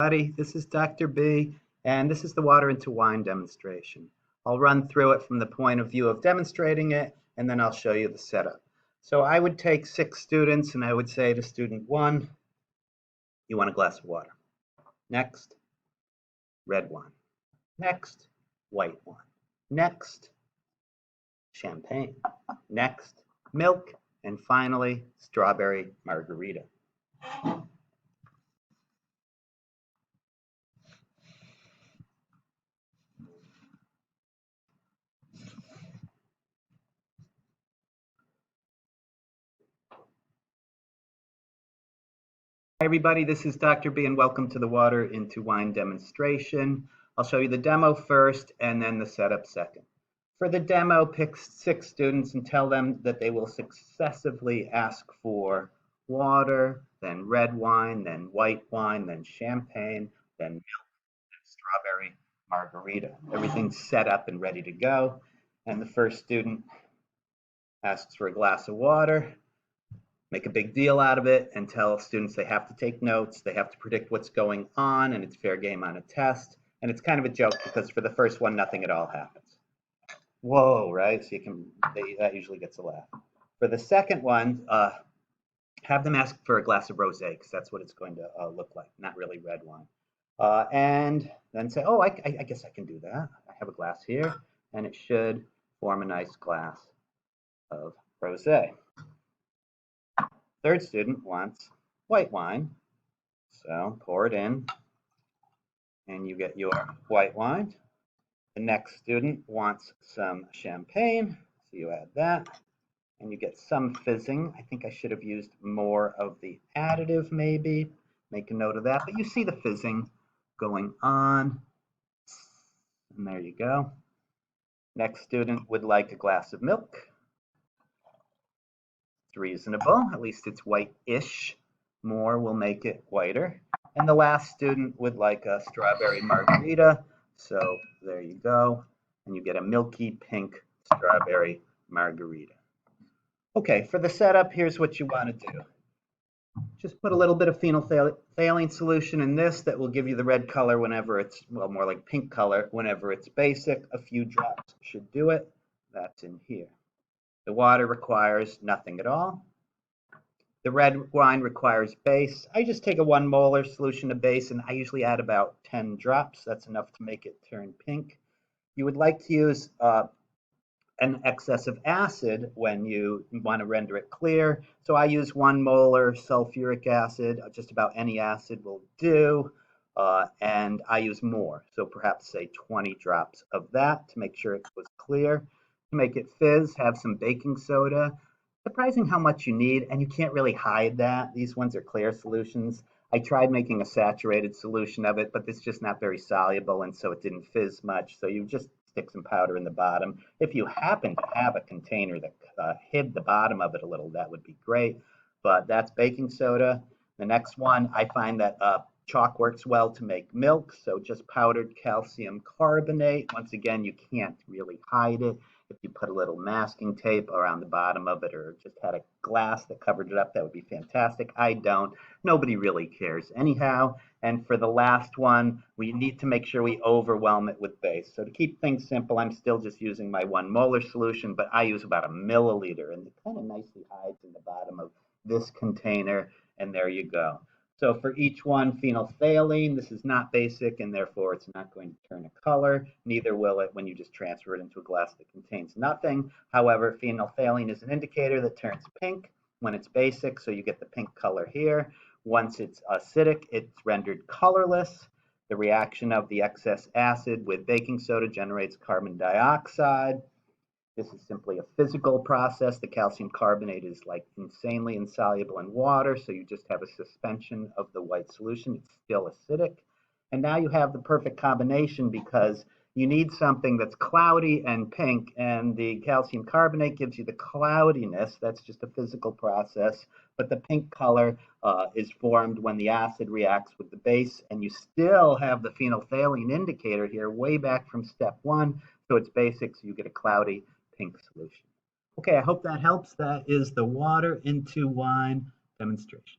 This is Dr. B, and this is the water into wine demonstration. I'll run through it from the point of view of demonstrating it, and then I'll show you the setup. So I would take 6 students, and I would say to student 1, you want a glass of water. Next, red wine. Next, white wine. Next, champagne. Next, milk. And finally, strawberry margarita. Hi everybody, this is Dr. B and welcome to the water into wine demonstration. I'll show you the demo first and then the setup second. For the demo, pick 6 students and tell them that they will successively ask for water, then red wine, then white wine, then champagne, then milk, then strawberry margarita. Everything's set up and ready to go. And the first student asks for a glass of water. Make a big deal out of it and tell students they have to take notes, they have to predict what's going on, and it's fair game on a test. And it's kind of a joke because for the first one, nothing at all happens. Whoa, right? So that usually gets a laugh. For the second one, have them ask for a glass of rosé because that's what it's going to look like, not really red wine. And then say, oh, I guess I can do that. I have a glass here, and it should form a nice glass of rosé. Third student wants white wine, so pour it in, and you get your white wine. The next student wants some champagne, so you add that, and you get some fizzing. I think I should have used more of the additive maybe. Make a note of that, but you see the fizzing going on, and there you go. Next student would like a glass of milk. It's reasonable, at least it's white-ish. More will make it whiter. And the last student would like a strawberry margarita. So there you go. And you get a milky pink strawberry margarita. Okay, for the setup, here's what you want to do. Just put a little bit of phenolphthalein solution in this that will give you the red color whenever it's, well, more like pink color whenever it's basic. A few drops should do it. That's in here. The water requires nothing at all. The red wine requires base. I just take a 1 molar solution of base and I usually add about 10 drops. That's enough to make it turn pink. You would like to use an excess of acid when you want to render it clear. So I use 1 molar sulfuric acid. Just about any acid will do. And I use more. So perhaps say 20 drops of that to make sure it was clear. To make it fizz, have some baking soda. Surprising how much you need, and you can't really hide that. These ones are clear solutions. I tried making a saturated solution of it, but it's just not very soluble, and so it didn't fizz much. So you just stick some powder in the bottom. If you happen to have a container that hid the bottom of it a little, that would be great. But that's baking soda. The next one, I find that chalk works well to make milk, so just powdered calcium carbonate. Once again, you can't really hide it. If you put a little masking tape around the bottom of it or just had a glass that covered it up, that would be fantastic. I don't. Nobody really cares anyhow. And for the last one, we need to make sure we overwhelm it with base. So to keep things simple, I'm still just using my 1 molar solution, but I use about a milliliter, and it kind of nicely hides in the bottom of this container, and there you go. So for each one, phenolphthalein, this is not basic, and therefore it's not going to turn a color. Neither will it when you just transfer it into a glass that contains nothing. However, phenolphthalein is an indicator that turns pink when it's basic, so you get the pink color here. Once it's acidic, it's rendered colorless. The reaction of the excess acid with baking soda generates carbon dioxide. This is simply a physical process. The calcium carbonate is like insanely insoluble in water, so you just have a suspension of the white solution. It's still acidic. And now you have the perfect combination because you need something that's cloudy and pink, and the calcium carbonate gives you the cloudiness. That's just a physical process. But the pink color is formed when the acid reacts with the base, and you still have the phenolphthalein indicator here way back from step 1. So it's basic, so you get a cloudy pink solution. Okay, I hope that helps. That is the water into wine demonstration.